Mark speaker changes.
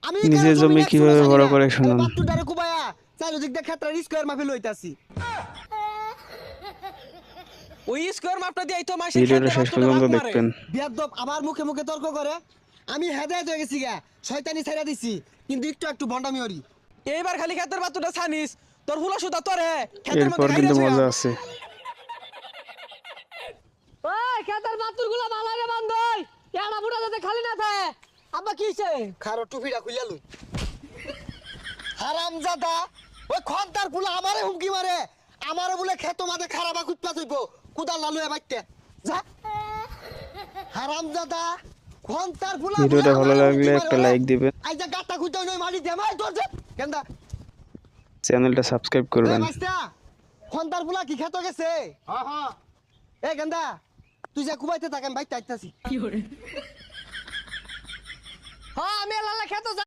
Speaker 1: আমি
Speaker 2: নিজের জমি কিভাবে বড় করে শুনুন।
Speaker 1: বাতুটারে কুবায়া চারিদিক দিয়ে ক্ষেত্রে স্কয়ার মাপে লইতাছি। ওই স্কয়ার মাপটা দিয়ে তো মাসে
Speaker 2: ভিডিওটা
Speaker 1: খেতে
Speaker 2: শেষ
Speaker 1: বাতুটা
Speaker 2: পর্যন্ত
Speaker 1: লাগ মারে।
Speaker 2: দেখবেন।
Speaker 1: বেয়াদব আবার মুখে মুখে তর্ক করে। আমি হেদায়েত হয়ে গেছি গা, শয়তানি ছাইরা দিছি, কিন্তু একটু ভন্ডামি হরি। এইবার খালি ক্ষেতের বাতুটা ছানিস, তোর ফুলা সুতা তোরে ক্ষেতের মধ্যে
Speaker 2: এরপর কিন্তু
Speaker 1: খাইরাছে।
Speaker 2: মজা আছে।
Speaker 3: ওই খেতের বাতুরগুলো ভালো বান্ধই এড়া বুড়া যাতে খালি না থাকে। আব্বা কি হইছে?
Speaker 1: খারো টুপিটা খুইলা লই। হারামজাদা, ওই খন্তার ফুলা আমারে হুমকি মারে। আমারে বলে খেতো মাঝে খারাপা কুতপা হইব, কুদাল লালু এ বাইতে যা। হারামজাদা, খন্তার ফুলা
Speaker 2: ভিডিওটা ভালো লাগলে একটা লাইক দিবেন,
Speaker 1: আই যা গাটা খুঁজতে নই মারি দে মাই তোর যে কেন্দা।
Speaker 2: চ্যানেলটা সাবস্ক্রাইব
Speaker 1: এ
Speaker 2: করবেন।
Speaker 1: মাস্তা, খন্তার ফুলা কি খেতো গেছে? হ্যাঁ হ্যাঁ। এ গেন্দা, তুই যা কুবাইতে থাকেন বাইতে আইতাছি।
Speaker 3: হ্যাঁ আমি লালা খেতে